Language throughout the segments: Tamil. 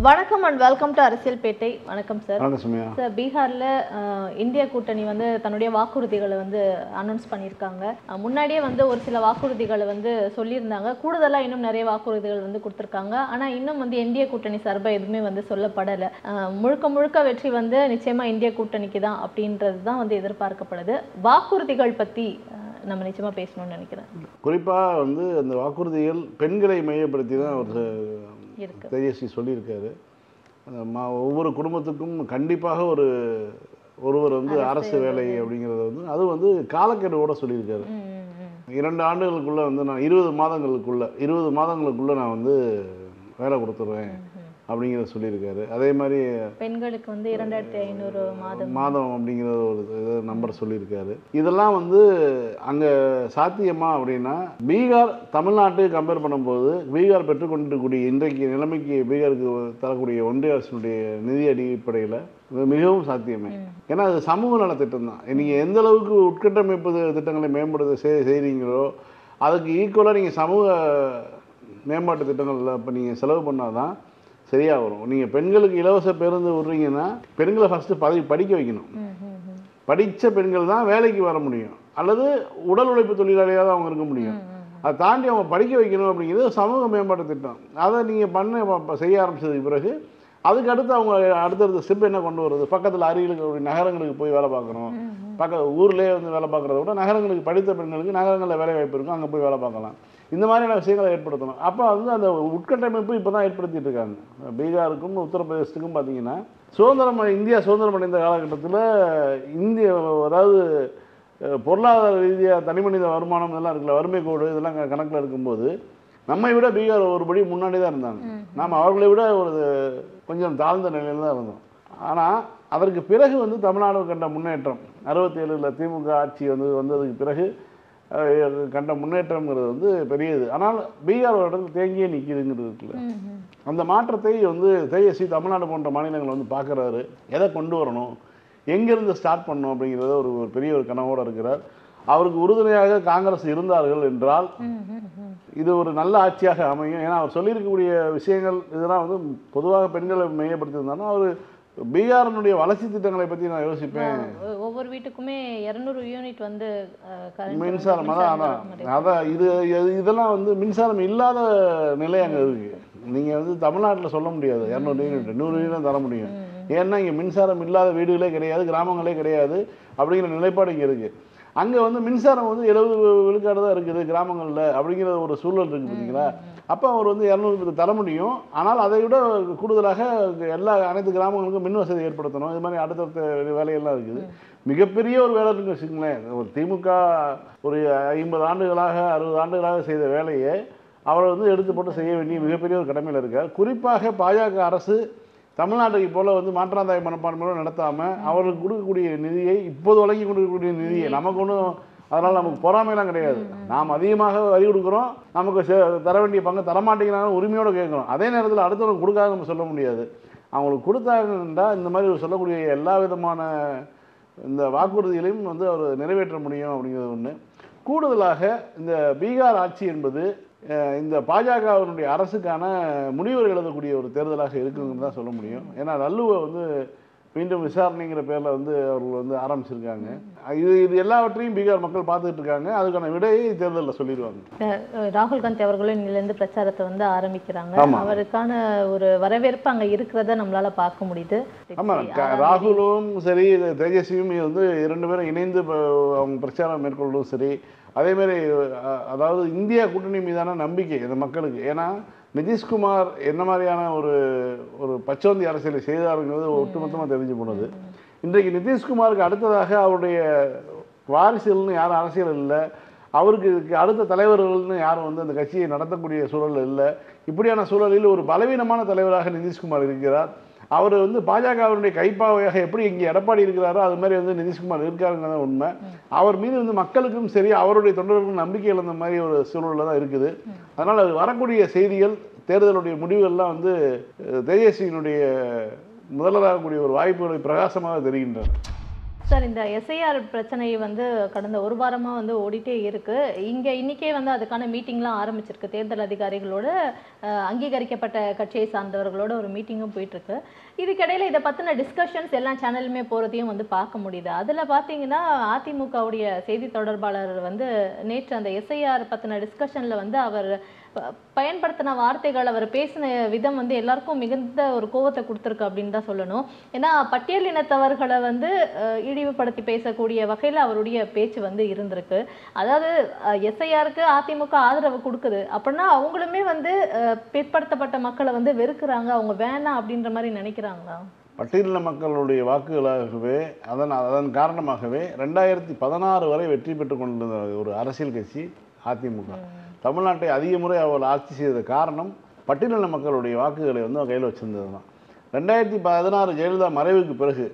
வணக்கம் அண்ட் வெல்கம் டு அரசியல் பேட்டை. வணக்கம் சார். சார், பீகார்ல இந்திய கூட்டணி வந்து தன்னுடைய வாக்குறுதிகளை வந்து அனௌன்ஸ் பண்ணியிருக்காங்க. முன்னாடியே வந்து ஒரு சில வாக்குறுதிகளை வந்து சொல்லியிருந்தாங்க. கூடுதலாக இன்னும் நிறைய வாக்குறுதிகள் வந்து கொடுத்துருக்காங்க. ஆனால் இன்னும் வந்து இந்திய கூட்டணி சார்பாக எதுவுமே வந்து சொல்லப்படலை. முழுக்க முழுக்க வெற்றி வந்து நிச்சயமாக இந்திய கூட்டணிக்கு தான் அப்படின்றது தான் வந்து எதிர்பார்க்கப்படுது. வாக்குறுதிகள் பற்றி நம்ம நிச்சயமாக பேசணும்னு நினைக்கிறேன். குறிப்பாக வந்து அந்த வாக்குறுதிகள் பெண்களை மையப்படுத்தி தான் அவர் தேஜஸ்வி சொல்லியிருக்காரு. ஒவ்வொரு குடும்பத்துக்கும் கண்டிப்பாக ஒருவர் வந்து அரசு வேலை அப்படிங்கிறத வந்து அது வந்து காலக்கெடுவோட சொல்லியிருக்காரு. 2 ஆண்டுகளுக்குள்ளே வந்து நான் 20 மாதங்களுக்குள்ளே நான் வந்து வேலை கொடுத்துருவேன் அப்படிங்கிறத சொல்லியிருக்காரு. அதே மாதிரி பெண்களுக்கு வந்து 2500 மாதம் அப்படிங்கிற ஒரு நம்பர் சொல்லியிருக்காரு. இதெல்லாம் வந்து அங்கே சாத்தியமா அப்படின்னா பீகார் தமிழ்நாட்டுக்கு கம்பேர் பண்ணும்போது பீகார் பெற்றுக்கொண்டிருக்கக்கூடிய இன்றைக்கு நிலைமைக்கு பீகாருக்கு தரக்கூடிய ஒன்றிய அரசினுடைய நிதி அடிப்படையில் மிகவும் சாத்தியமே. ஏன்னா அது சமூக நலத்திட்டம் தான். நீங்கள் எந்த அளவுக்கு உட்கட்டமைப்பு திட்டங்களை மேம்படுத்த செய்கிறீங்களோ அதுக்கு ஈக்குவலாக நீங்கள் சமூக மேம்பாட்டு திட்டங்களில் இப்போ நீங்கள் செலவு பண்ணால் தான் சரியாக வரும். நீங்கள் பெண்களுக்கு இலவச பேருந்து விடுறீங்கன்னா பெண்களை ஃபஸ்ட்டு படிக்க வைக்கணும். படித்த பெண்கள் தான் வேலைக்கு வர முடியும், அல்லது உடல் உழைப்பு தொழிலாளியாக தான் அவங்க இருக்க முடியும். அதை தாண்டி அவங்க படிக்க வைக்கணும் அப்படிங்கிறது சமூக மேம்பாட்டு திட்டம். அதை நீங்கள் செய்ய ஆரம்பித்ததுக்கு பிறகு அதுக்கு அடுத்து அவங்க அடுத்தடுத்த ஸ்டெப் என்ன கொண்டு வருது, பக்கத்தில் அருகிலுக்கு நகரங்களுக்கு போய் வேலை பார்க்கணும். ஊர்லேயே வந்து வேலை பார்க்குறத விட நகரங்களுக்கு படித்த பெண்களுக்கு நகரங்களில் வேலை வாய்ப்பு இருக்கும், அங்கே போய் வேலை பார்க்கலாம். இந்த மாதிரியான விஷயங்களை ஏற்படுத்தணும். அப்போ வந்து அந்த உட்கட்டமைப்பு இப்போ தான் ஏற்படுத்திட்டு இருக்காங்க. பீகாருக்கும் உத்தரப்பிரதேசத்துக்கும் பார்த்தீங்கன்னா இந்தியா சுதந்திரம் அடைந்த காலகட்டத்தில் அதாவது பொருளாதார ரீதியாக தனிமனித வருமானம் இதெல்லாம் இருக்குல்ல, வறுமை கோடு இதெல்லாம் கணக்கில் இருக்கும்போது நம்மை விட பீகார் ஒருபடி முன்னாடி தான் இருந்தாங்க. நாம் அவர்களை விட கொஞ்சம் தாழ்ந்த நிலையில் தான் இருந்தோம். ஆனால் அதற்கு பிறகு வந்து தமிழ்நாடு கண்ட முன்னேற்றம் 67 திமுக ஆட்சி வந்ததுக்கு பிறகு கண்ட முன்னேற்றம்ங்கிறது வந்து பெரியது. ஆனால் பீகார் ஒரு இடத்துல தேங்கியே நிற்கிதுங்கிறது இருக்குல்ல, அந்த மாற்றத்தை வந்து தேஜஸ்வி தமிழ்நாடு போன்ற மாநிலங்கள் வந்து பார்க்குறாரு. எதை கொண்டு வரணும், எங்கேருந்து ஸ்டார்ட் பண்ணணும் அப்படிங்கிறத ஒரு பெரிய கனவோடு இருக்கிறார். அவருக்கு உறுதுணையாக காங்கிரஸ் இருந்தார்கள் என்றால் இது ஒரு நல்ல ஆட்சியாக அமையும். ஏன்னா அவர் சொல்லியிருக்கக்கூடிய விஷயங்கள் இதெல்லாம் வந்து பொதுவாக பெண்களை மையப்படுத்தியிருந்தாலும் அவர் பீகாரினுடைய வளர்ச்சி திட்டங்களை பற்றி நான் யோசிப்பேன். ஒவ்வொரு வீட்டுக்குமே 200 யூனிட் வந்து மின்சாரம். அதான் இதெல்லாம் வந்து மின்சாரம் இல்லாத நிலை அங்கே இருக்குது. நீங்கள் வந்து தமிழ்நாட்டில் சொல்ல முடியாது 200 யூனிட் 100 யூனிட் தர முடியும். ஏன்னா இங்கே மின்சாரம் இல்லாத வீடுகளே கிடையாது, கிராமங்களே கிடையாது அப்படிங்கிற நிலைப்பாடு இங்கே இருக்குது. அங்கே வந்து மின்சாரம் வந்து 70 விழுக்காடு தான் இருக்குது கிராமங்களில் அப்படிங்கிற ஒரு சூழல் இருக்குது பார்த்தீங்களா. அப்போ அவர் வந்து 200 தர முடியும். ஆனால் அதை விட கூடுதலாக அனைத்து கிராமங்களுக்கும் மின் வசதி ஏற்படுத்தணும். இது மாதிரி அடுத்தடுத்த வேலையெல்லாம் இருக்குது. மிகப்பெரிய ஒரு வேலை இருக்குன்னு வச்சுக்கோங்களேன். ஒரு திமுக ஒரு 50 ஆண்டுகளாக 60 ஆண்டுகளாக செய்த வேலையை அவரை வந்து எடுத்து போட்டு செய்ய வேண்டிய மிகப்பெரிய ஒரு கடமையில் இருக்கார். குறிப்பாக பாஜக அரசு தமிழ்நாட்டுக்கு போல் வந்து மாற்றாந்தாய் மனப்பான்மையோடு நடத்தாமல் அவர்களுக்கு கொடுக்கக்கூடிய நிதியை இப்போது வழங்கி கொடுக்கக்கூடிய நிதியை நமக்கு ஒன்றும் அதனால் நமக்கு பொறாமையெல்லாம் கிடையாது. நாம் அதிகமாக வரி கொடுக்குறோம், நமக்கு தர வேண்டிய பங்கு தரமாட்டேங்கிறாங்க, உரிமையோடு கேட்குறோம். அதே நேரத்தில் அடுத்தவங்க கொடுக்காத நம்ம சொல்ல முடியாது. அவங்களுக்கு கொடுத்தாங்கன்னா இந்த மாதிரி சொல்லக்கூடிய எல்லா விதமான இந்த வாக்குறுதிகளையும் வந்து அவர் நிறைவேற்ற முடியும் அப்படிங்கிறது ஒன்று. கூடுதலாக இந்த பீகார் ஆட்சி என்பது இந்த பாஜகவினுடைய அரசுக்கான முடிவுரை எழுதக்கூடிய ஒரு தேர்தலாக இருக்குதுன்னு தான் சொல்ல முடியும். ஏன்னா லல்லுவை வந்து மீண்டும் விசாரணைங்கிற பேரில் வந்து அவர்கள் வந்து ஆரம்பிச்சிருக்காங்க. இது எல்லாவற்றையும் பீகார் மக்கள் பார்த்துட்டு இருக்காங்க. அதுக்கான விடையை தேர்தலில் சொல்லிடுவாங்க. ராகுல் காந்தி அவர்களும் இங்கிலேருந்து பிரச்சாரத்தை வந்து ஆரம்பிக்கிறாங்க. அவருக்கான ஒரு வரவேற்பு அங்கே இருக்கிறத நம்மளால பார்க்க முடியுது. ஆமாம், ராகுலும் சரி தேஜஸ்வியும் வந்து 2 பேரும் இணைந்து அவங்க பிரச்சாரம் மேற்கொள்வதும் சரி. அதேமாரி அதாவது இந்தியா கூட்டணி மீதான நம்பிக்கை இந்த மக்களுக்கு. ஏன்னா நிதிஷ்குமார் என்ன மாதிரியான ஒரு பச்சோந்தி அரசியலை செய்தாருங்கிறது ஒட்டுமொத்தமாக தெரிஞ்சு போனது. இன்றைக்கு நிதிஷ்குமாருக்கு அடுத்ததாக அவருடைய வாரிசுகள்னு யாரும் அரசியல் இல்லை, அவருக்கு அடுத்த தலைவர்கள்னு யாரும் வந்து அந்த கட்சியை நடத்தக்கூடிய சூழல் இல்லை. இப்படியான சூழலில் ஒரு பலவீனமான தலைவராக நிதிஷ்குமார் இருக்கிறார். அவர் வந்து பாஜகவினுடைய கைப்பாவையாக எப்படி இங்கே எடப்பாடி இருக்கிறாரோ அது மாதிரி வந்து நிதிஷ்குமார் இருக்காருங்கிறத உண்மை. அவர் மீது வந்து மக்களுக்கும் சரி அவருடைய தொண்டர்களுக்கும் நம்பிக்கை இழந்த மாதிரி ஒரு சூழலில் தான் இருக்குது. அதனால் அது வரக்கூடிய செய்திகள் தேர்தலுடைய முடிவுகள்லாம் வந்து தேஜஸ்வியினுடைய முதல்வராகக்கூடிய ஒரு வாய்ப்புகளை பிரகாசமாக தெரிகின்றன. சார், இந்த எஸ்ஐஆர் பிரச்சனை வந்து கடந்த ஒரு வாரமா வந்து ஓடிட்டே இருக்கு. இன்னைக்கே வந்து அதுக்கான மீட்டிங்லாம் ஆரம்பிச்சிருக்கு. தேர்தல் அதிகாரிகளோட அங்கீகரிக்கப்பட்ட கட்சியை சார்ந்தவர்களோட ஒரு மீட்டிங்கும் போயிட்டு இருக்கு. இதுக்கிடையில இதை பத்தின டிஸ்கஷன்ஸ் எல்லா சேனலுமே போறதையும் வந்து பார்க்க முடியுது. அதுல பாத்தீங்கன்னா அதிமுகவுடைய செய்தி தொடர்பாளர் வந்து நேற்று அந்த எஸ்ஐஆர் பத்தின டிஸ்கஷன்ல வந்து அவர் பயன்படுத்தின வார்த்தைகள், அவர் பேசின விதம் வந்து எல்லாருக்கும் மிகுந்த ஒரு கோவத்தை கொடுத்துருக்கு அப்படின்னு தான் சொல்லணும். ஏன்னா பட்டியலினத்தவர்களை வந்து இழிவுபடுத்தி பேசக்கூடிய வகையில் அவருடைய பேச்சு வந்து இருந்திருக்கு. அதாவது எஸ்ஐஆருக்கு அதிமுக ஆதரவு கொடுக்குது அப்படின்னா அவங்களுமே வந்து பிற்படுத்தப்பட்ட மக்களை வந்து வெறுக்கிறாங்க, அவங்க வேணாம் அப்படின்ற மாதிரி நினைக்கிறாங்களா? பட்டியலின மக்களுடைய வாக்குகளாகவே அதன் காரணமாகவே 2016 வரை வெற்றி பெற்று கொண்டிருந்த ஒரு அரசியல் கட்சி அதிமுக. தமிழ்நாட்டை அதிக முறை அவள் ஆட்சி செய்த காரணம் பட்டியலின மக்களுடைய வாக்குகளை வந்து கையில் வச்சிருந்தது தான். 2016 ஜெயலலிதா மறைவுக்கு பிறகு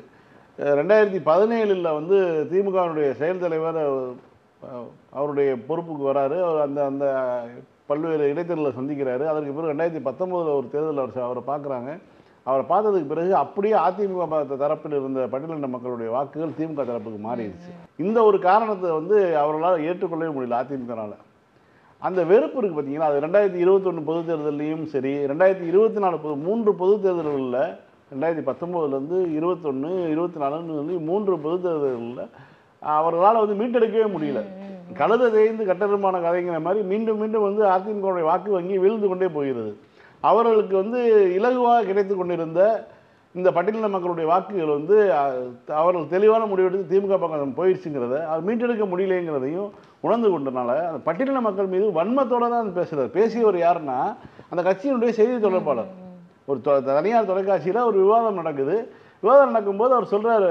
2017 வந்து திமுகவுடைய செயல் தலைவர் அவருடைய பொறுப்புக்கு வராரு. அந்த அந்த பல்வேறு இடைத்தேர்தலை சந்திக்கிறாரு. அதற்கு பிறகு 2019 ஒரு தேர்தலில் அவரை பார்க்குறாங்க. அவரை பார்த்ததுக்கு பிறகு அப்படியே அதிமுக தரப்பில் இருந்த பட்டியலின மக்களுடைய வாக்குகள் திமுக தரப்புக்கு மாறிடுச்சு. இந்த ஒரு காரணத்தை வந்து அவர்களால் ஏற்றுக்கொள்ளவே முடியல அதிமுகனால. அந்த வெறுப்பு இருக்குது பார்த்தீங்களா, அது 2021 பொது தேர்தலையும் சரி, 2024 3 பொது தேர்தல்களில் 2019 21, 24 3 பொது தேர்தல்களில் அவர்களால் வந்து மீட்டெடுக்கவே முடியல. கழுதை தேய்ந்து கட்டருமான கதைங்கிற மாதிரி மீண்டும் மீண்டும் வந்து அதிமுகவுடைய வாக்கு வங்கி வீழ்ந்து கொண்டே போகிறது. அவர்களுக்கு வந்து இலகுவாக கிடைத்து கொண்டிருந்த இந்த பட்டியலின மக்களுடைய வாக்குகள் வந்து அவர்கள் தெளிவான முடிவெடுத்து திமுக பக்கம் போயிடுச்சுங்கிறத அவர் மீட்டெடுக்க முடியலைங்கிறதையும் உணர்ந்து கொண்டனால அந்த பட்டியலின மக்கள் மீது வன்மத்தோடு தான் பேசுகிறார். பேசியவர் யாருன்னா அந்த கட்சியினுடைய செய்தி தொடர்பாளர். ஒரு தனியார் தொலைக்காட்சியில் ஒரு விவாதம் நடக்குது. விவாதம் நடக்கும்போது அவர் சொல்கிறார்,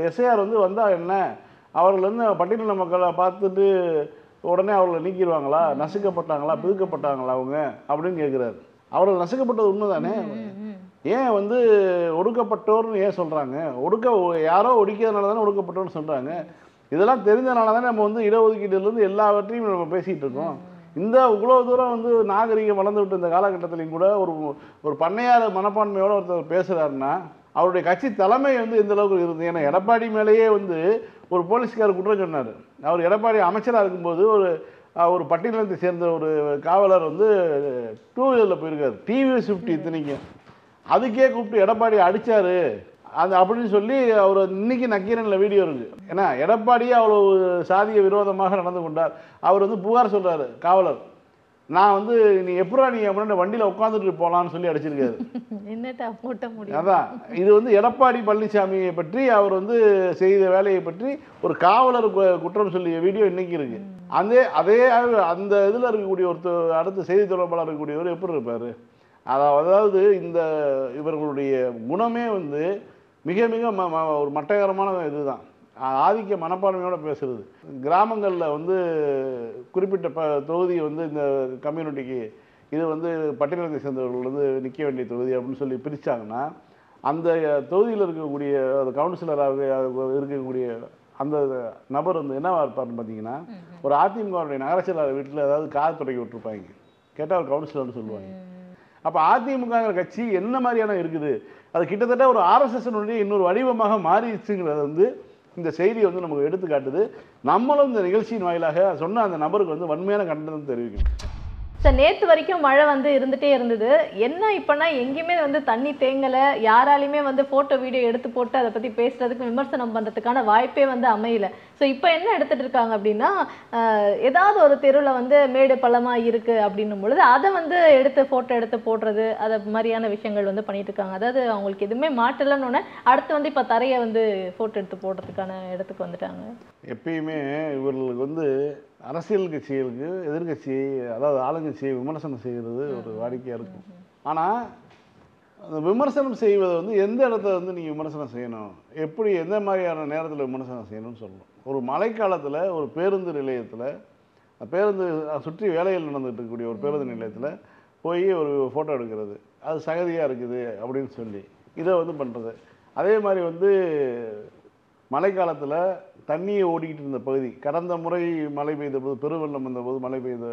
எஸ்ஐஆர் வந்து வந்தால் என்ன, அவர்கள் வந்து பட்டியலின மக்களை பார்த்துட்டு உடனே அவர்களை நீக்கிடுவாங்களா, நசுக்கப்பட்டாங்களா, பிதுக்கப்பட்டாங்களா அவங்க அப்படின்னு கேட்குறாரு. அவர்கள் நசுக்கப்பட்டது உண்மை தானே. ஏன் வந்து ஒடுக்கப்பட்டோர்னு ஏன் சொல்கிறாங்க? யாரோ ஒடுக்கியதுனால தானே ஒடுக்கப்பட்டோர்னு சொல்கிறாங்க. இதெல்லாம் தெரிஞ்சனால தானே நம்ம வந்து இடஒதுக்கீட்டிலேருந்து எல்லாவற்றையும் நம்ம பேசிகிட்டு இருக்கோம். இந்த இவ்வளோ தூரம் வந்து நாகரிகம் வளர்ந்து விட்டு இந்த காலகட்டத்திலையும் கூட ஒரு பண்ணையார் மனப்பான்மையோடு ஒருத்தர் பேசுகிறாருன்னா அவருடைய கட்சி தலைமை வந்து எந்த அளவுக்கு இருந்தது. ஏன்னா எடப்பாடி மேலேயே வந்து ஒரு போலீஸ்கார் குற்றம் சொன்னார். அவர் எடப்பாடி அமைச்சராக இருக்கும்போது ஒரு பட்டியலத்தை சேர்ந்த ஒரு காவலர் வந்து 2 வீலரில் போயிருக்காரு, டிவிஎஸ் 50 இத்தனைக்கும். அதுக்கே கூப்பிட்டு எடப்பாடி அடித்தார் அப்படின்னு சொல்லி அவர் இன்னைக்கு நக்கீரனில் வீடியோ இருக்குது. ஏன்னா எடப்பாடியே அவ்வளோ சாதிய விரோதமாக நடந்து கொண்டார். அவர் வந்து புகார் சொல்கிறாரு காவலர், நான் வந்து நீ எப்படா நீ அப்படின்னா வண்டியில் உட்காந்துட்டு போகலான்னு சொல்லி அடிச்சிருக்காரு. அதான் இது வந்து எடப்பாடி பழனிசாமியை பற்றி அவர் வந்து செய்த வேலையை பற்றி ஒரு காவலர் குற்றம் சொல்லிய வீடியோ இன்னைக்கு இருக்கு. அதே அந்த இதில் இருக்கக்கூடிய அடுத்த செய்தி தொடர்பாளர் இருக்கக்கூடியவர் எப்படி இருப்பார்? அதாவது இவர்களுடைய குணமே வந்து மிக மிக ஒரு மட்டகரமான இதுதான். ஆதிக்க மனப்பான்மையோடு பேசுறது. கிராமங்களில் வந்து குறிப்பிட்ட தொகுதி வந்து இந்த கம்யூனிட்டிக்கு இது வந்து பட்டியலத்தை சேர்ந்தவர்கள் வந்து நிற்க வேண்டிய தொகுதி அப்படின்னு சொல்லி பிரித்தாங்கன்னா அந்த தொகுதியில் இருக்கக்கூடிய அந்த கவுன்சிலராக இருக்கக்கூடிய அந்த நபர் வந்து என்னவா இருப்பார்னு பார்த்தீங்கன்னா ஒரு அதிமுகவுடைய நகர செயலாளர் வீட்டில் ஏதாவது கார் தொடங்கி விட்டுருப்பாங்க. கேட்டால் ஒரு கவுன்சிலர்னு சொல்லுவாங்க. அப்போ அதிமுகங்கிற கட்சி என்ன மாதிரியான இருக்குது, அது கிட்டத்தட்ட ஒரு ஆர்எஸ்எஸ்னுடைய இன்னொரு வடிவமாக மாறிடுச்சுங்கிறத வந்து இந்த செய்தி வந்து நமக்கு எடுத்து காட்டுது. நம்மளும் இந்த நிகழ்ச்சியின் வாயிலாக சொன்ன அந்த நபருக்கு வந்து வன்மையான கண்டனம் தெரிவிக்கணும். சார், நேற்று வரைக்கும் மழை வந்து இருந்துகிட்டே இருந்தது. என்ன இப்போனா எங்கேயுமே வந்து தண்ணி தேங்கலை, யாராலையுமே வந்து ஃபோட்டோ வீடியோ எடுத்து போட்டு அதை பற்றி பேசுகிறதுக்கு விமர்சனம் பண்ணுறதுக்கான வாய்ப்பே வந்து அமையல. ஸோ இப்போ என்ன எடுத்துகிட்டு இருக்காங்க அப்படின்னா ஏதாவது ஒரு தெருவில் வந்து மேடு பள்ளமாக இருக்குது அப்படின்னும் பொழுது அதை வந்து ஃபோட்டோ எடுத்து போடுறது, அதை மாதிரியான விஷயங்கள் வந்து பண்ணிட்டு இருக்காங்க. அதாவது அவங்களுக்கு எதுவுமே மாட்டலன்னு அடுத்து வந்து இப்போ தரையை வந்து ஃபோட்டோ எடுத்து போடுறதுக்கான இடத்துக்கு வந்துட்டாங்க. எப்பயுமே இவர்களுக்கு வந்து அரசியல் கட்சிகளுக்கு எதிர்கட்சி அதாவது ஆளுங்கட்சியை விமர்சனம் செய்கிறது ஒரு வாடிக்கையாக இருக்கும். ஆனால் அந்த விமர்சனம் செய்வதை வந்து எந்த இடத்துல வந்து நீங்கள் விமர்சனம் செய்யணும், எப்படி எந்த மாதிரியான நேரத்தில் விமர்சனம் செய்யணும்னு சொல்லணும். ஒரு மழைக்காலத்தில் ஒரு பேருந்து நிலையத்தில் பேருந்து சுற்றி வேலைகள் நடந்துகிட்டு இருக்கக்கூடிய ஒரு பேருந்து நிலையத்தில் போய் ஒரு ஃபோட்டோ எடுக்கிறது, அது சகதியாக இருக்குது அப்படின்னு சொல்லி இதை வந்து பண்ணுறது. அதே மாதிரி வந்து மழைக்காலத்தில் தண்ணியை ஓடிக்கிட்டு இருந்த பகுதி, கடந்த முறை மழை பெய்த போது பெருவெள்ளம் வந்தபோது மழை பெய்த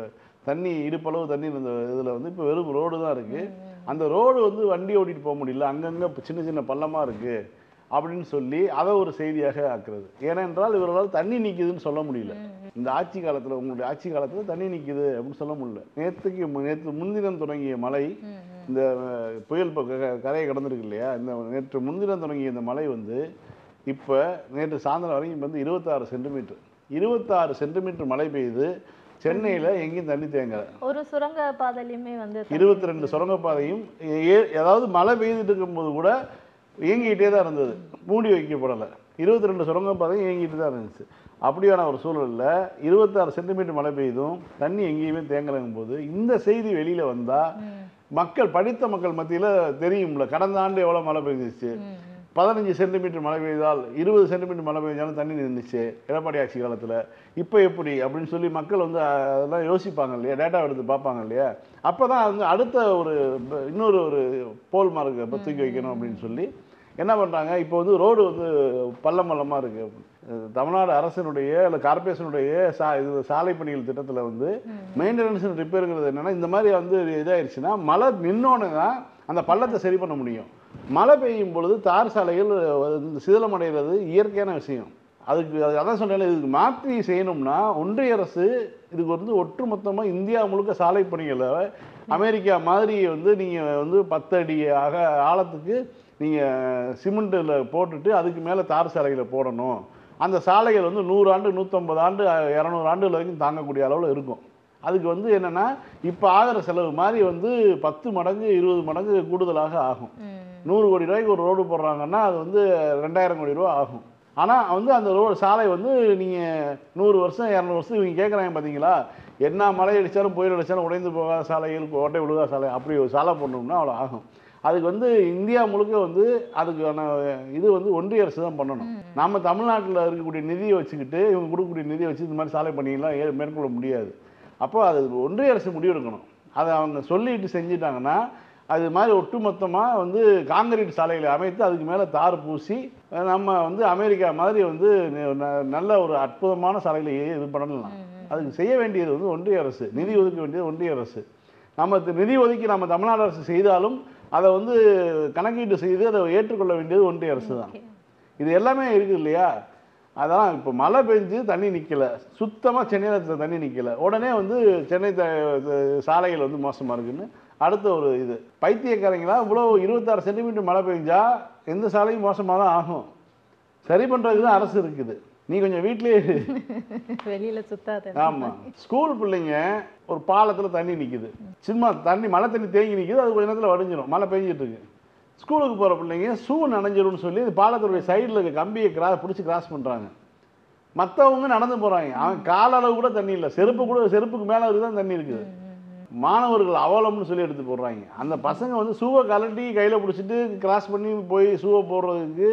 தண்ணி இடுப்பளவு தண்ணி இருந்த இதில் வந்து இப்போ வெறும் ரோடு தான் இருக்குது. அந்த ரோடு வந்து வண்டி ஓட்டிகிட்டு போக முடியல, அங்கங்கே சின்ன சின்ன பள்ளமாக இருக்குது. அப்படின்னு சொல்லி அதை ஒரு செய்தியாக ஆக்குறது. ஏனென்றால் இவர்களால் தண்ணி நிற்குதுன்னு சொல்ல முடியல. இந்த ஆட்சி காலத்தில், உங்களுடைய ஆட்சி காலத்தில் தண்ணி நிற்குது அப்படின்னு சொல்ல முடியல. நேற்று முன்தினம் தொடங்கிய மழை, இந்த புயல் கரையை கடந்திருக்கு இல்லையா, இந்த நேற்று முன்தினம் தொடங்கிய இந்த மழை வந்து இப்போ நேற்று சாயந்தரம் வரைக்கும் வந்து 26 சென்டிமீட்டர் 26 சென்டிமீட்டர் மழை பெய்யுது. சென்னையில் எங்கேயும் தண்ணி தேங்கலை. ஒரு சுரங்க பாதையிலுமே வந்து 22 சுரங்கப்பாதையும் அதாவது மழை பெய்துட்டு இருக்கும்போது கூட இயங்கிக்கிட்டே தான் இருந்தது, மூடி வைக்கப்படலை. 22 சுரங்கப்பாதையும் இயங்கிட்டு தான் இருந்துச்சு. அப்படியான ஒரு சூழலில் 26 சென்டிமீட்டர் மழை பெய்தும் தண்ணி எங்கேயுமே தேங்கலைங்கும் போது இந்த செய்தி வெளியில் வந்தால் மக்கள், படித்த மக்கள் மத்தியில் தெரியும்ல, கடந்த ஆண்டு எவ்வளோ மழை பெய்ஞ்சிச்சு, 15 சென்டிமீட்டர் மழை பெய்தால் 20 சென்டிமீட்டர் மழை பெய்ஞ்சாலும் தண்ணி நின்றுச்சு எடப்பாடி ஆட்சி காலத்தில், இப்போ எப்படி அப்படின்னு சொல்லி மக்கள் வந்து அதெல்லாம் யோசிப்பாங்க இல்லையா, டேட்டா எடுத்து பார்ப்பாங்க இல்லையா. அப்போ தான் வந்து அடுத்த இன்னொரு போல் மார்க்கு இப்போ தூக்கி வைக்கணும் அப்படின்னு சொல்லி என்ன பண்ணுறாங்க, இப்போ வந்து ரோடு வந்து பள்ளமாக இருக்குது. தமிழ்நாடு அரசினுடைய இல்லை கார்பரேஷனுடைய சாலை பணிகள் திட்டத்தில் வந்து மெயின்டெனன்ஸ் அண்ட் ரிப்பேருங்கிறது என்னென்னா, இந்த மாதிரி வந்து இதாகிடுச்சுன்னா மழை நின்னோன்னு தான் அந்த பள்ளத்தை சரி பண்ண முடியும். மழை பெய்யும் பொழுது தார் சாலைகள் சிதிலமடைகிறது இயற்கையான விஷயம். அதான் சொன்னால இதுக்கு மாற்றி செய்யணும்னா ஒன்றிய அரசு இதுக்கு வந்து ஒட்டுமொத்தமாக இந்தியா முழுக்க சாலை பணிகளை அமெரிக்கா மாதிரி வந்து நீங்கள் வந்து 10 அடி ஆழத்துக்கு நீங்கள் சிமெண்ட்டில் போட்டுட்டு அதுக்கு மேலே தார் சாலைகளை போடணும். அந்த சாலைகள் வந்து 100 ஆண்டு 150 ஆண்டு 200 ஆண்டுகள் வரைக்கும் தாங்கக்கூடிய அளவில் இருக்கும். அதுக்கு வந்து என்னென்னா இப்போ ஆகிற செலவு மாதிரி வந்து 10 மடங்கு 20 மடங்கு கூடுதலாக ஆகும். 100 கோடி ரூபாய்க்கு ஒரு ரோடு போடுறாங்கன்னா அது வந்து 2000 கோடி ரூபா ஆகும். ஆனால் வந்து அந்த சாலை வந்து நீங்கள் 100 வருஷம் 200 வருஷம் இவங்க கேட்குறாங்க பார்த்தீங்களா, என்ன மழை அடித்தாலும் புயல் அடித்தாலும் உடைந்து போகாத சாலைகள், ஓட்டை விழுகாத சாலை, அப்படி ஒரு சாலை போடணும்னா அவ்வளோ ஆகும். அதுக்கு வந்து இந்தியா முழுக்க வந்து அதுக்கான இது வந்து ஒன்றிய அரசு தான் பண்ணணும். நம்ம தமிழ்நாட்டில் இருக்கக்கூடிய நிதியை வச்சுக்கிட்டு இவங்க கொடுக்கக்கூடிய நிதியை வச்சு இந்த மாதிரி சாலை பணிகள்லாம் மேற்கொள்ள முடியாது. அப்போ அது ஒன்றிய அரசு முடிவெடுக்கணும். அதை அவங்க சொல்லிட்டு செஞ்சிட்டாங்கன்னா அது மாதிரி ஒட்டுமொத்தமாக வந்து காங்கிரீட் சாலைகளை அமைத்து அதுக்கு மேலே தார் பூசி நம்ம வந்து அமெரிக்கா மாதிரி வந்து நல்ல ஒரு அற்புதமான சாலைகளை இது பண்ணலாம். அதுக்கு செய்ய வேண்டியது வந்து ஒன்றிய அரசு, நிதி ஒதுக்க வேண்டியது ஒன்றிய அரசு. நம்ம நிதி ஒதுக்கி நம்ம தமிழ்நாடு அரசு செய்தாலும் அதை வந்து கணக்கீட்டு செய்து அதை ஏற்றுக்கொள்ள வேண்டியது ஒன்றிய அரசு தான். இது எல்லாமே இருக்குது இல்லையா. அதெல்லாம் இப்போ மழை பெஞ்சு தண்ணி நிற்கலை, சுத்தமாக சென்னையில் தண்ணி நிற்கலை, உடனே வந்து சென்னை சாலைகள் வந்து மோசமாக இருக்குன்னு அடுத்த ஒரு இது பைத்தியக்காரங்களா. இவ்வளோ 26 சென்டிமீட்டர் மழை பெஞ்சா எந்த சாலையும் மோசமாக தான் ஆகும். சரி பண்ணுறதுக்கு தான் அரசு இருக்குது. நீ கொஞ்சம் வீட்லேயே வெளியில் சுத்தாது. ஆமாம், ஸ்கூல் பிள்ளைங்க ஒரு பாலத்தில் தண்ணி நிற்குது, சும்மா தண்ணி மழை தண்ணி தேங்கி நிற்குது, அது கொஞ்ச நேரத்தில் வடிஞ்சிடும், மழை பெஞ்சிட்டு இருக்கு. ஸ்கூலுக்கு போகிற பிள்ளைங்க ஷூ நனைஞ்சிரும்னு சொல்லி பாலத்துடைய சைடில் இருக்க கம்பியை பிடிச்சி கிராஸ் பண்ணுறாங்க. மற்றவங்க நடந்து போகிறாங்க, அவன் காலளவு கூட தண்ணி இல்லை, செருப்புக்கு மேலே தான் தண்ணி இருக்குது. மாணவர்கள் அவலம்னு சொல்லி எடுத்து போடுறாங்க. அந்த பசங்க வந்து ஷூவை கலட்டி கையில் பிடிச்சிட்டு கிராஸ் பண்ணி போய் ஷூவை போடுறதுக்கு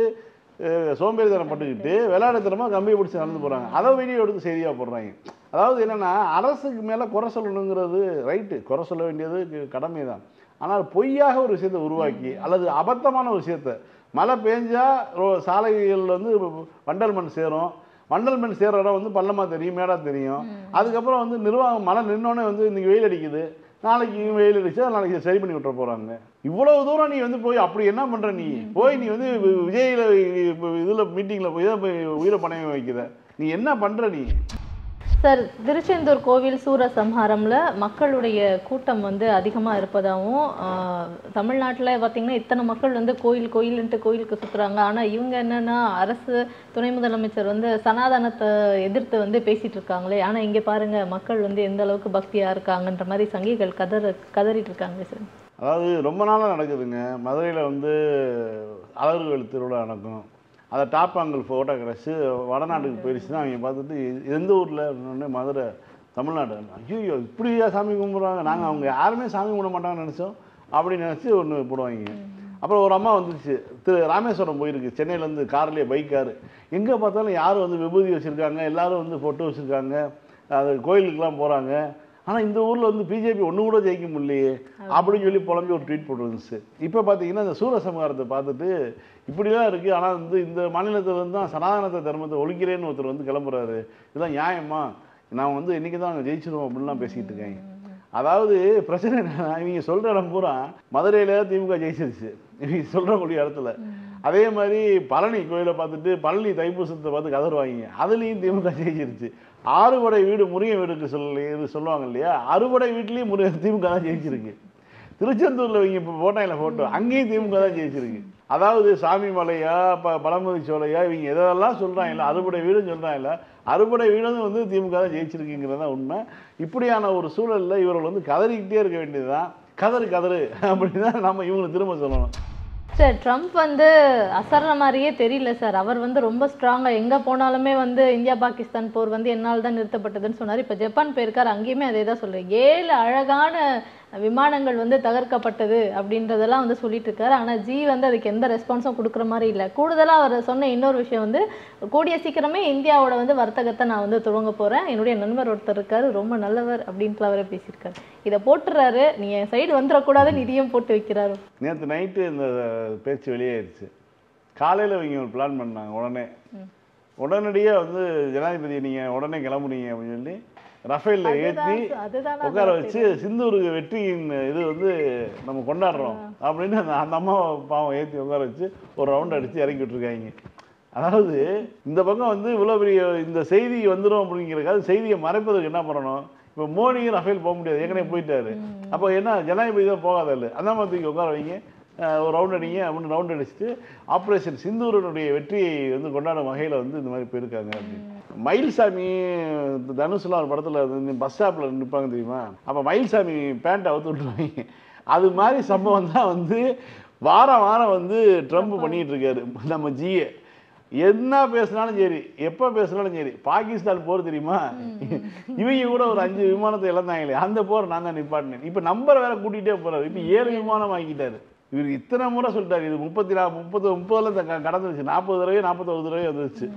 சோம்பேறித்தனம் பட்டுக்கிட்டு விளையாடுத்தனமாக கம்பியை பிடிச்சி நடந்து போகிறாங்க. அதை வீடியோ எடுத்து செய்தியாக போடுறாங்க. அதாவது என்னென்னா, அரசுக்கு மேலே குறை சொல்லணுங்கிறது ரைட்டு, குறை சொல்ல வேண்டியது கடமை தான். ஆனால் பொய்யாக ஒரு விஷயத்தை உருவாக்கி அல்லது அபத்தமான ஒரு விஷயத்தை, மழை பெஞ்சால் சாலைகள் வந்து வண்டல் மண் சேரும், வண்டல் மண் சேர்ற இடம் வந்து பள்ளமாக தெரியும், மேடாக தெரியும். அதுக்கப்புறம் வந்து நிர்வாகம் மழை நின்னோடனே வந்து இன்றைக்கி வெயில் அடிக்குது, நாளைக்கு வெயில் அடிச்சா நாளைக்கு சரி பண்ணி விட்டுற போகிறாங்க. இவ்வளவு தூரம் நீ வந்து போய் அப்படி என்ன பண்ணுற, நீ போய் நீ வந்து விஜயில் இதில் மீட்டிங்கில் போய் தான் போய் உயிரை பணையம் வைக்கிற, நீ என்ன பண்ணுற நீ? சார், திருச்செந்தூர் கோவில் சூரசம்ஹாரம்ல மக்களுடைய கூட்டம் வந்து அதிகமாக இருப்பதாகவும், தமிழ்நாட்டில் பார்த்திங்கன்னா இத்தனை மக்கள் வந்து கோயிலுன்ட்டு கோயிலுக்கு சுற்றுறாங்க. ஆனால் இவங்க என்னென்னா அரசு துணை முதலமைச்சர் வந்து சனாதனத்தை எதிர்த்து வந்து பேசிகிட்டு இருக்காங்களே, ஆனால் இங்கே பாருங்கள் மக்கள் வந்து எந்த அளவுக்கு பக்தியாக இருக்காங்கன்ற மாதிரி சங்கிகள் கதறிட்டு இருக்காங்க சார். அதாவது ரொம்ப நாளாக நடக்குதுங்க. மதுரையில் வந்து அழகர்கோவில் திருவிழா நடக்கும், அதை டாப் ஆங்கிள் ஃபோட்டோ கிடச்சி வடநாட்டுக்கு போயிடுச்சுன்னா அவங்க பார்த்துட்டு எந்த ஊரில் மதுரை தமிழ்நாடு, ஐயோ இப்படியா சாமி கும்பிட்றாங்க, நாங்கள் அவங்க யாருமே சாமி கும்பிட மாட்டாங்கன்னு நினச்சோம் அப்படின்னு நினச்சி ஒன்று போடுவாங்க. அப்புறம் ஒரு அம்மா வந்துச்சு, ராமேஸ்வரம் போயிருக்கு, சென்னையிலேருந்து கார்லேயே பைக் காரு, எங்கே பார்த்தாலும் யாரும் வந்து விபூதி வச்சுருக்காங்க, எல்லோரும் வந்து ஃபோட்டோ வச்சுருக்காங்க, அது கோயிலுக்கெலாம் போகிறாங்க, ஆனால் இந்த ஊரில் வந்து பிஜேபி ஒன்று கூட ஜெயிக்க முடியலையே அப்படின்னு சொல்லி புலம்பி ஒரு ட்வீட் போட்டுருந்துச்சு. இப்போ பார்த்தீங்கன்னா இந்த சூரசம்ஹாரத்தை பார்த்துட்டு இப்படிலாம் இருக்குது, ஆனால் வந்து இந்த மாநிலத்தில் தான் சனாதனத்தை தர்மத்தை ஒழிக்கிறேன்னு ஒருத்தர் வந்து கிளம்புறாரு, இதெல்லாம் நியாயமா, நான் வந்து இன்றைக்கி தான் அங்கே ஜெயிச்சிருவோம் அப்படின்லாம் பேசிக்கிட்டு இருக்காங்க. அதாவது பிரச்சனை என்னன்னா, இவங்க சொல்கிற இடம் பூரா மதுரையில் திமுக ஜெயிச்சிருச்சு, இவங்க சொல்கிறக்கூடிய இடத்துல. அதே மாதிரி பழனி கோயிலை பார்த்துட்டு பழனி தைப்பூசத்தை பார்த்து கதறுவாங்க, அதுலேயும் திமுக ஜெயிச்சிருச்சு. ஆறுபடை வீடு முருகன் வீடுக்கு சொல்லுவாங்க இல்லையா, அறுபடை வீட்லேயும் திமுக தான் ஜெயிச்சிருக்கு. திருச்செந்தூரில் இவங்க இப்போ போட்டாங்கள ஃபோட்டோ, அங்கேயும் திமுக தான் ஜெயிச்சிருக்கு. அதாவது சாமி மலையா பழமுதி சோலையா இவங்க எதெல்லாம் சொல்கிறாங்கல்ல, அறுபடை வீடுன்னு சொல்கிறாங்கல்ல, அறுபடை வீடும் வந்து திமுக தான் ஜெயிச்சிருக்குங்கிறது தான் உண்மை. இப்படியான ஒரு சூழலில் இவர்கள் வந்து கதறிக்கிட்டே இருக்க வேண்டியது தான். கதறு அப்படின்னு தான் நம்ம இவங்களை திரும்ப சொல்லணும். சார், ட்ரம்ப் வந்து அசர்ற மாதிரியே தெரியல சார். அவர் வந்து ரொம்ப ஸ்ட்ராங்காக எங்கே போனாலுமே வந்து இந்தியா பாகிஸ்தான் போர் வந்து என்னால் தான் நிறுத்தப்பட்டதுன்னு சொன்னார். இப்போ ஜப்பான் போயிருக்கார், அங்கேயுமே அதே தான் சொல்கிறேன். 7 அழகான விமானங்கள் வந்து தகர்க்கப்பட்டது அப்படின்றதெல்லாம் வந்து சொல்லிட்டு இருக்காரு. ஆனால் ஜி வந்து அதுக்கு எந்த ரெஸ்பான்ஸும் கொடுக்குற மாதிரி இல்லை. கூடுதலாக அவர் சொன்ன இன்னொரு விஷயம் வந்து, கூடிய சீக்கிரமே இந்தியாவோட வந்து வர்த்தகத்தை நான் வந்து துவங்க போகிறேன், என்னுடைய நண்பர் ஒருத்தர் இருக்காரு ரொம்ப நல்லவர் அப்படின்ட்டு அவரே பேசியிருக்காரு. இதை போட்டுறாரு, நீ என் சைடு வந்துடக்கூடாது, நிதியம் போட்டு வைக்கிறாரு. நேற்று நைட்டு இந்த பேச்சு வெளியாயிருச்சு. காலையில் இவங்க ஒரு பிளான் பண்ணாங்க. உடனடியாக வந்து ஜனாதிபதி நீங்கள் உடனே கிளம்புறீங்க அப்படின்னு சொல்லி ரஃபேலில் ஏற்றி உட்கார வச்சு சிந்தூருக்கு வெற்றியின் இது வந்து நம்ம கொண்டாடுறோம் அப்படின்னு அந்த அம்மா பாவம் ஏற்றி உட்கார வச்சு ஒரு ரவுண்ட் அடித்து இறக்கி விட்டுருக்காங்க. அதாவது இந்த பக்கம் வந்து இவ்வளோ பெரிய இந்த செய்தி வந்துடும் அப்படிங்கிறதுக்காக செய்தியை மறைப்பதற்கு என்ன பண்ணணும்? இப்போ மோடியும் ரஃபேல் போக முடியாது, ஏற்கனவே போயிட்டாரு. அப்போ என்ன ஜனாதிபதி தான் போகாத இல்லை, அந்த மாதிரி தூக்கி உட்கார வைங்க, ஒரு ரவுண்ட் அடிங்க அப்படின்னு ரவுண்ட் அடிச்சுட்டு ஆப்ரேஷன் சிந்தூரனுடைய வெற்றியை வந்து கொண்டாடும் வகையில் வந்து இந்த மாதிரி போயிருக்காங்க அப்படின்னு. மயில்சாமி தனுஷ்லாம் ஒரு படத்தில் பஸ் ஸ்டாப்பில் நிற்பாங்க தெரியுமா, அப்போ மயில்சாமி பேண்ட்டை அவுத்து விட்டுருவாங்க. அது மாதிரி சம்பவம் தான் வந்து வாரம் வாரம் வந்து ட்ரம்ப் பண்ணிகிட்டு இருக்காரு. நம்ம ஜிஏ என்ன பேசினாலும் சரி, எப்போ பேசினாலும் சரி, பாகிஸ்தான் போர் தெரியுமா, இவங்க கூட ஒரு 5 விமானத்தை இழந்தாங்களே, அந்த போர் நான் தான் நிப்பாட்டினேன். இப்போ நம்பர் வேற கூட்டிகிட்டே போகிறாரு. இப்போ 7 விமானம் ஆக்கிட்டாரு. இவருக்கு இத்தனை முறை சொல்லிட்டாரு, இது 30 கடந்துருச்சு, 40 தடவை 41 தடவை வந்துருச்சு.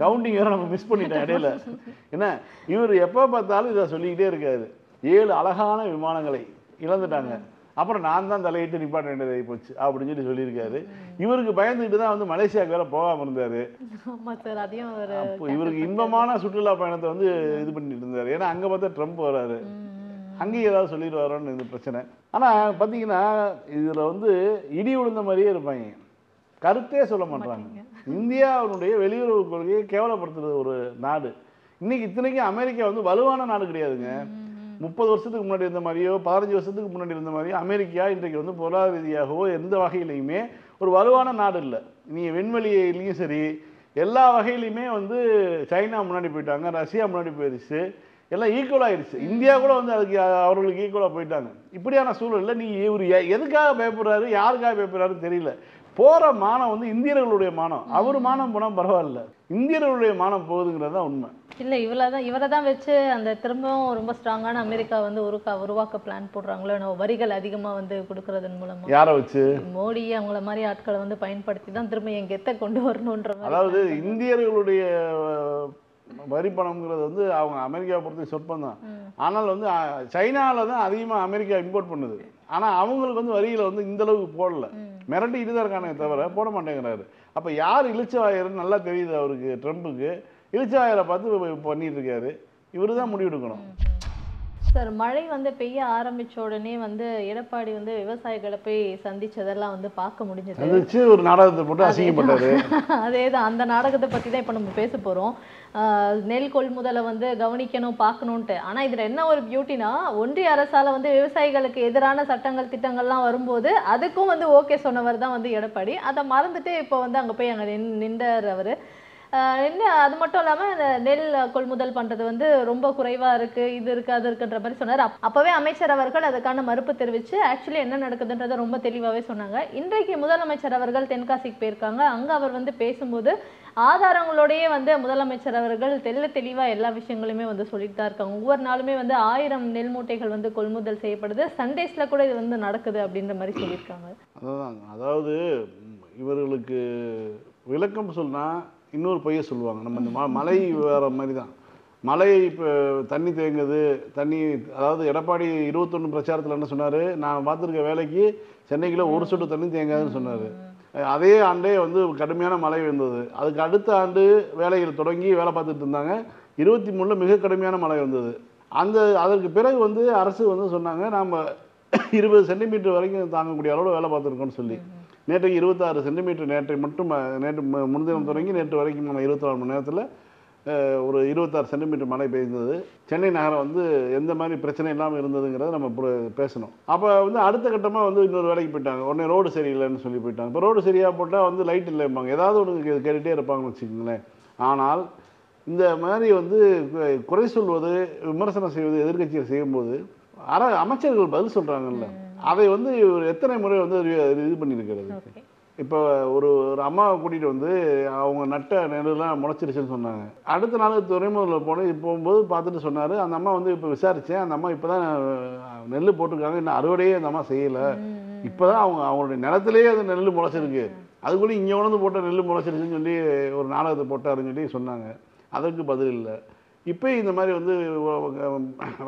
கவுண்டிங் வேறு நம்ம மிஸ் பண்ணிட்டோம் இடையில. என்ன இவர் எப்போ பார்த்தாலும் இதை சொல்லிக்கிட்டே இருக்காரு. 7 அழகான விமானங்களை இழந்துட்டாங்க, அப்புறம் நான் தான் தலையிட்டு நிப்பாட்ட வேண்டியதாகி போச்சு அப்படின்னு சொல்லி சொல்லியிருக்காரு. இவருக்கு பயந்துக்கிட்டு தான் வந்து மலேசியாவுக்கு வேற போகாமல் இருந்தார். அப்போ இவருக்கு இன்பமான சுற்றுலா பயணத்தை வந்து இது பண்ணிட்டு இருந்தார். ஏன்னா அங்கே பார்த்தா ட்ரம்ப் வராரு, அங்கேயும் ஏதாவது சொல்லிட்டு வரோன்னு இந்த பிரச்சனை. ஆனால் பார்த்தீங்கன்னா இதில் வந்து இடி விழுந்த மாதிரியே இருப்பாங்க, கருத்தே சொல்ல மாட்டாங்க. இந்தியாவுடைய வெளியுறவு கொள்கையை கேவலப்படுத்துறது ஒரு நாடு. இன்னைக்கு இத்தனைக்கும் அமெரிக்கா வந்து வலுவான நாடு கிடையாதுங்க. 30 வருஷத்துக்கு முன்னாடி இருந்த மாதிரியோ 15 வருஷத்துக்கு முன்னாடி இருந்த மாதிரியோ அமெரிக்கா இன்றைக்கு வந்து பொருளாதார ரீதியாகவோ எந்த வகையிலையுமே ஒரு வலுவான நாடு இல்லை. நீங்கள் விண்வெளியிலையும் சரி எல்லா வகையிலையுமே வந்து சைனா முன்னாடி போயிட்டாங்க, ரஷ்யா முன்னாடி போயிடுச்சு, எல்லாம் ஈக்குவல் ஆயிடுச்சு. இந்தியா கூட வந்து அதுக்கு அவர்களுக்கு ஈக்குவலாக போயிட்டாங்க. இப்படியான சூழலில் நீ இவர் எதுக்காக பயப்படுறாரு, யாருக்காக பயப்படுறாருன்னு தெரியல. போகிற மானம் வந்து இந்தியர்களுடைய மானம், அவர் மானம் போனால் பரவாயில்ல, இந்தியர்களுடைய மானம் போகுதுங்கிறது தான் உண்மை. இல்லை இவரை தான் வச்சு அந்த திரும்பவும் ரொம்ப ஸ்ட்ராங்கான அமெரிக்கா வந்து உருவாக்க பிளான் போடுறாங்களோ, வரிகள் அதிகமாக வந்து கொடுக்கறதன் மூலமாக. யாரை வச்சு? மோடி அவங்கள மாதிரி ஆட்களை வந்து பயன்படுத்தி தான் திரும்ப என் கெத்தை கொண்டு வரணுன்ற. அதாவது இந்தியர்களுடைய வரி பணம்ங்கிறது வந்து அவங்க அமெரிக்காவை பொறுத்த சொற்பம் தான். ஆனால் வந்து சைனாவில் தான் அதிகமாக அமெரிக்கா இம்போர்ட் பண்ணுது. ஆனால் அவங்களுக்கு வந்து வரியில் வந்து இந்த அளவுக்கு போடல, மிரட்டிட்டு தான் இருக்கானே தவிர போட மாட்டேங்கிறாரு. அப்போ யார் இளிச்சவாயர்னு நல்லா தெரியுது அவருக்கு, ட்ரம்ப்புக்கு. இளிச்சவாயரை பார்த்து பண்ணிட்டு இருக்காரு. இவர் தான் முடிவெடுக்கணும். சார், மழை வந்து பெய்ய ஆரம்பிச்ச உடனே வந்து எடப்பாடி வந்து விவசாயிகளை போய் சந்திச்சதெல்லாம் வந்து பார்க்க முடிஞ்சது. ஒரு நாடகத்தை போட்டு அசிங்கப்பட்டாரு. அதேதான், அந்த நாடகத்தை பற்றி தான் இப்போ நம்ம பேச போகிறோம். நெல் கொள்முதலை வந்து கவனிக்கணும், பார்க்கணுன்ட்டு. ஆனால் இதில் என்ன ஒரு பியூட்டினா, ஒன்றிய அரசால் வந்து விவசாயிகளுக்கு எதிரான சட்டங்கள் திட்டங்கள்லாம் வரும்போது அதுக்கும் வந்து ஓகே சொன்னவர் தான் வந்து எடப்பாடி. அதை மறந்துட்டு இப்போ வந்து அங்கே போய் அங்கே நின்றார் அவர். என்ன அது மட்டும் இல்லாமல் நெல் கொள்முதல் பண்ணுறது வந்து ரொம்ப குறைவாக இருக்குது, இது இருக்குது அது இருக்குன்ற மாதிரி சொன்னார். அப்போவே அமைச்சர் அவர்கள் அதுக்கான மறுப்பு தெரிவித்து ஆக்சுவலி என்ன நடக்குதுன்றதை ரொம்ப தெளிவாகவே சொன்னாங்க. இன்றைக்கு முதலமைச்சர் அவர்கள் தென்காசிக்கு போயிருக்காங்க. அங்கே அவர் வந்து பேசும்போது ஆதாரங்களோடையே வந்து முதலமைச்சர் அவர்கள் தெளிவாக எல்லா விஷயங்களுமே வந்து சொல்லிட்டு தான் இருக்காங்க. ஒவ்வொரு நாளுமே வந்து 1000 நெல் மூட்டைகள் வந்து கொள்முதல் செய்யப்படுது, சண்டேஸில் கூட இது வந்து நடக்குது அப்படின்ற மாதிரி சொல்லியிருக்காங்க. அதாவது இவர்களுக்கு விளக்கம் சொன்னால் இன்னொரு பொய்யை சொல்லுவாங்க. நம்ம இந்த மழை வேற மாதிரி தான். மழை இப்போ தண்ணி தேங்குது, தண்ணி அதாவது எடப்பாடி 21 பிரச்சாரத்தில் என்ன சொன்னார், நான் பார்த்துருக்க வேலைக்கு சென்னைக்குள்ள ஒரு சொட்டு தண்ணி தேங்காதுன்னு சொன்னார். அதே ஆண்டே வந்து கடுமையான மழை வந்தது. அதுக்கு அடுத்த ஆண்டு வேலைகள் தொடங்கி வேலை பார்த்துட்டு இருந்தாங்க. 23 மிக கடுமையான மழை வந்தது. அதற்கு பிறகு வந்து அரசு வந்து சொன்னாங்க நாம் 20 சென்டிமீட்டர் வரைக்கும் தாங்கக்கூடிய அளவில் வேலை பார்த்துருக்கோன்னு சொல்லி. நேற்றைக்கு 26 சென்டிமீட்டர் நேற்றை மட்டும் நேற்று முன்தினம் தொடங்கி நேற்று வரைக்கும் நம்ம 24 மணி நேரத்தில் ஒரு 26 சென்டிமீட்டர் மழை பெய்தது. சென்னை நகரம் வந்து எந்த மாதிரி பிரச்சனை இல்லாமல் இருந்ததுங்கிறத நம்ம பேசணும். அப்போ வந்து அடுத்த கட்டமாக வந்து இன்னொரு வேலைக்கு போயிட்டாங்க. உடனே ரோடு சரியில்லைன்னு சொல்லி போயிட்டாங்க. இப்போ ரோடு சரியாக போட்டால் வந்து லைட் இல்லைம்பாங்க, ஏதாவது ஒன்று கேட்டுகிட்டே இருப்பாங்கன்னு வச்சுக்கோங்களேன். ஆனால் இந்த மாதிரி வந்து குறை சொல்வது, விமர்சனம் செய்வது எதிர்கட்சியை செய்யும்போது அமைச்சர்கள் பதில் சொல்கிறாங்கல்ல, அதை வந்து எத்தனை முறை வந்து இது பண்ணியிருக்கிறது. இப்போ ஒரு அம்மாவை கூட்டிகிட்டு வந்து அவங்க நட்ட நெல்லாம் முளைச்சிருச்சுன்னு சொன்னாங்க. அடுத்த நாள் துறைமுகத்தில் போகும்போது பார்த்துட்டு சொன்னார், அந்த அம்மா வந்து இப்போ விசாரித்தேன், அந்த அம்மா இப்போ தான் நெல் போட்டிருக்காங்க, இன்னும் அறுவடையே அந்த அம்மா செய்யலை, இப்போ தான் அவங்களுடைய நிலத்திலேயே அது நெல் முளைச்சிருக்கு, அதுக்குள்ளே இங்கே உணர்ந்து போட்ட நெல் முளைச்சிருச்சுன்னு சொல்லி ஒரு நாடகத்தை போட்டாருன்னு சொல்லி சொன்னாங்க. அதற்கு பதில் இல்லை. இப்போ இந்த மாதிரி வந்து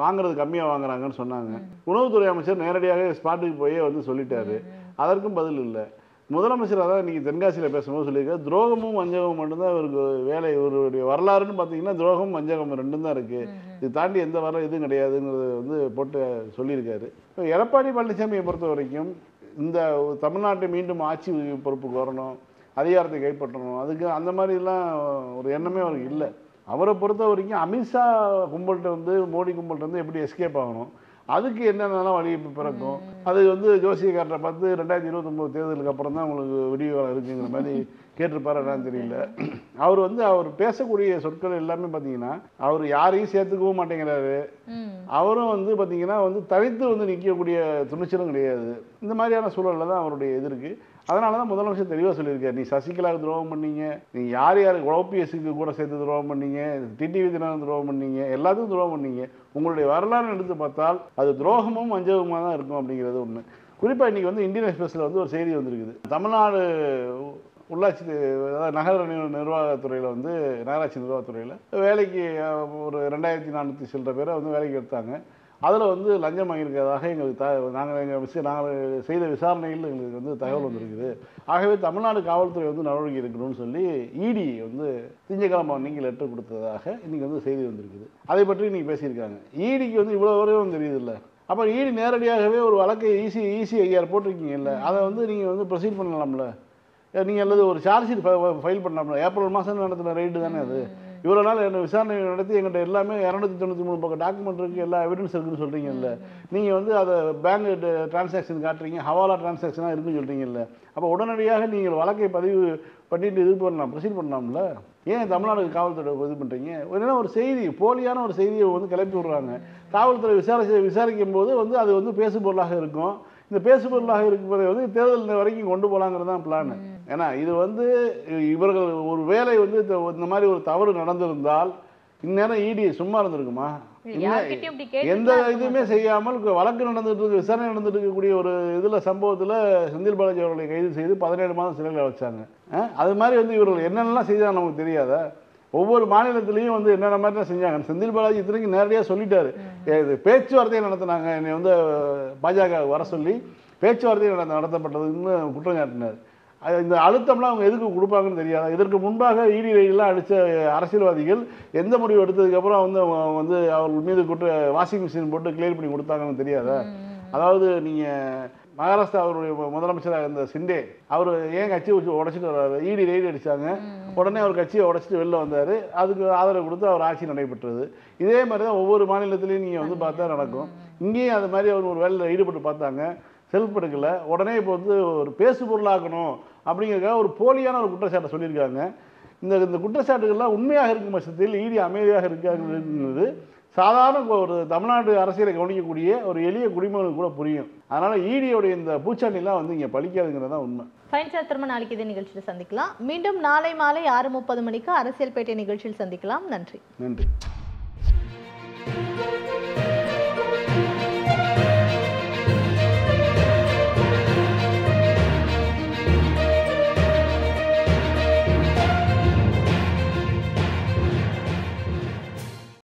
வாங்குறது கம்மியாக வாங்குறாங்கன்னு சொன்னாங்க. உணவுத்துறை அமைச்சர் நேரடியாக ஸ்பாட்டுக்கு போய் வந்து சொல்லிட்டாரு, அதற்கும் பதில் இல்லை. முதலமைச்சர் அதான் இன்றைக்கி தென்காசியில் பேசும்போது சொல்லியிருக்காரு, துரோகமும் வஞ்சகமும் மட்டும்தான் இவருக்கு வேலை. இவருடைய வரலாறுன்னு பார்த்தீங்கன்னா துரோகம் வஞ்சகம் ரெண்டும் தான் இருக்குது, இது தாண்டி எந்த வரலாறு எதுவும் கிடையாதுங்கிறது வந்து போட்டு சொல்லியிருக்காரு. இப்போ எடப்பாடி பழனிசாமியை பொறுத்த வரைக்கும் இந்த தமிழ்நாட்டை மீண்டும் ஆட்சி பொறுப்புக்கு வரணும், அதிகாரத்தை கைப்பற்றணும், அதுக்கு அந்த மாதிரிலாம் ஒரு எண்ணமே அவருக்கு இல்லை. அவரை பொறுத்த வரைக்கும் அமித்ஷா கும்பல்கிட்ட வந்து மோடி கும்பல்கிட்ட வந்து எப்படி எஸ்கேப் ஆகணும், அதுக்கு என்னென்னலாம் வழி பிறக்கும், அது வந்து ஜோசியக்காரரை பார்த்து 2029 தேர்தலுக்கு அப்புறம் தான் உங்களுக்கு விடிவு காலம் இருக்குங்கிற மாதிரி கேட்டிருப்பாரு, என்னன்னு தெரியல. அவர் பேசக்கூடிய சொற்கள் எல்லாமே பார்த்தீங்கன்னா அவர் யாரையும் சேர்த்துக்கவும் மாட்டேங்கிறாரு. அவரும் வந்து பார்த்தீங்கன்னா வந்து தனித்து வந்து நிற்கக்கூடிய துணிச்சலும் கிடையாது. இந்த மாதிரியான சூழலில் தான் அவருடைய இது இருக்குது. அதனால தான் முதலமைச்சர் தெளிவாக சொல்லியிருக்காரு, நீ சசிகலாவுக்கு துரோகம் பண்ணீங்க, நீ யார் ஓபிஎஸ்க்கு கூட சேர்த்து துரோகம் பண்ணீங்க, டிடிவி தினகரன் துரோகம் பண்ணீங்க, எல்லாத்துக்கும் துரோகம் பண்ணீங்க, உங்களுடைய வரலாறு எடுத்து பார்த்தால் அது துரோகமும் வஞ்சகமாக தான் இருக்கும் அப்படிங்கிறது ஒன்று. குறிப்பாக இன்றைக்கி வந்து இந்தியன் எக்ஸ்பிரஸில் வந்து ஒரு செய்தி வந்திருக்குது. தமிழ்நாடு உள்ளாட்சி நகர நிர்வாகத்துறையில் வந்து நகராட்சி நிர்வாகத்துறையில் வேலைக்கு ஒரு 2400 சில்லற பேரை வந்து வேலைக்கு எடுத்தாங்க. அதில் வந்து லஞ்சம் வாங்கியிருக்கிறதாக எங்களுக்கு நாங்கள் செய்த விசாரணையில் எங்களுக்கு வந்து தகவல் வந்திருக்குது. ஆகவே தமிழ்நாடு காவல்துறை வந்து நடவடிக்கை எடுக்கணும்னு சொல்லி இடி வந்து திங்கக்கிழமை நீங்கள் லெட்டர் கொடுத்ததாக இன்றைக்கி வந்து செய்தி வந்திருக்குது. அதை பற்றி இன்றைக்கி பேசியிருக்காங்க. இடிக்கு வந்து இவ்வளோ வரையும் தெரியுது இல்லை. அப்புறம் இடி நேரடியாகவே ஒரு வழக்கை ECIR போட்டிருக்கீங்கல்ல, அதை வந்து நீங்கள் வந்து ப்ரொசீட் பண்ணலாம்ல, நீங்கள் அல்லது ஒரு சார்ஜ் ஷீட் ஃபைல் பண்ணலாம்ல. ஏப்ரல் மாதம் நடத்தின ரைடு தானே அது. இவ்வளோ நாள் என்ன விசாரணை நடத்தி எங்கிட்ட எல்லாமே 293 பக்கம் டாக்குமெண்ட் இருக்குது, எல்லா எவிடன்ஸ் இருக்குதுன்னு சொல்கிறீங்கல்ல. நீங்கள் வந்து அதை பேங்க் டிரான்சாக்ஷன் காட்டுறீங்க, ஹவாலா டிரான்சாக்ஷனாக இருக்குன்னு சொல்கிறீங்கல்ல. அப்போ உடனடியாக நீங்கள் வழக்கை பதிவு பண்ணிட்டு இது பண்ணலாம், ப்ரொசீட் பண்ணலாம்ல. ஏன் தமிழ்நாடு காவல்துறை இது பண்ணுறீங்க? ஒரு செய்தி, போலியான ஒரு செய்தியை வந்து கிளப்பி விடுறாங்க. காவல்துறை விசாரிக்கும் போது வந்து அது வந்து பேசு பொருளாக இருக்கும். இந்த பேசுபொருளாக இருப்பதை வந்து தேர்தல் வரைக்கும் கொண்டு போகலாங்கிறது தான் பிளான். ஏன்னா இது வந்து இவர்கள் ஒரு வேலை வந்து இந்த மாதிரி ஒரு தவறு நடந்திருந்தால் இந்நேரம் இடி சும்மா இருந்திருக்குமா? எந்த இதுவுமே செய்யாமல் வழக்கு நடந்துட்டு இருக்கு, விசாரணை நடந்துட்டு இருக்கக்கூடிய ஒரு இதில் சம்பவத்தில் செந்தில் பாலாஜி அவர்களை கைது செய்து 17 மாதம் சிறையில் வச்சாங்க. அது மாதிரி வந்து இவர்கள் என்னென்னலாம் செய்தால் நமக்கு தெரியாதா? ஒவ்வொரு மாநிலத்திலையும் வந்து என்னென்ன மாதிரி தான் செஞ்சாங்க. செந்தில் பாலாஜி இத்தனைக்கு நேரடியாக சொல்லிட்டாரு, பேச்சுவார்த்தையை நடத்தினாங்க, என்னை வந்து பாஜக வர சொல்லி பேச்சுவார்த்தையை நடத்தப்பட்டதுன்னு குற்றம் சாட்டினார். இந்த அழுத்தம்லாம் அவங்க எதுக்கு கொடுப்பாங்கன்னு தெரியாதா? இதற்கு முன்பாக இடி ரைடெலாம் அடித்த அரசியல்வாதிகள் எந்த முடிவு எடுத்ததுக்கப்புறம் வந்து அவர்கள் மீது வாஷிங் மிஷின் போட்டு கிளியர் பண்ணி கொடுத்தாங்கன்னு தெரியாதா? அதாவது நீங்கள் மகாராஷ்டிரா அவருடைய முதலமைச்சராக இருந்த சிண்டே அவர் ஏன் கட்சியை உடைச்சிட்டு வர்றாரு? இடி ரைடு அடித்தாங்க, உடனே அவர் கட்சியை உடைச்சிட்டு வெளில வந்தார், அதுக்கு ஆதரவு கொடுத்து அவர் ஆட்சி நடைபெற்றது. இதே மாதிரி தான் ஒவ்வொரு மாநிலத்திலையும் நீங்கள் வந்து பார்த்தா நடக்கும். இங்கேயும் அது மாதிரி அவர் ஒரு வேலையில் ஈடுபட்டு பார்த்தாங்க, செல்ஃப் எடுக்கலை. உடனே இப்போ வந்து ஒரு பேசு பொருளாக்கணும் அப்படிங்கிறதுக்காக ஒரு போலியான ஒரு குற்றச்சாட்டை சொல்லியிருக்காங்க. இந்த குற்றச்சாட்டுகள்லாம் உண்மையாக இருக்கும் பட்சத்தில் இடி அமைதியாக இருக்காங்கிறது சாதாரண ஒரு தமிழ்நாடு அரசியலை கவனிக்கக்கூடிய ஒரு எளிய குடிமகனுக்கு கூட புரியும். அதனால் ஈடியோடைய இந்த பூச்சாண்டிலாம் வந்து இங்கே பலிக்காதுங்கிறது தான் உண்மை. ஃபைன் சார், திரும்ப நாளைக்கு இதே நிகழ்ச்சியில் சந்திக்கலாம். மீண்டும் நாளை மாலை 6:30 மணிக்கு அரசியல் பேட்டை நிகழ்ச்சியில் சந்திக்கலாம். நன்றி. நன்றி.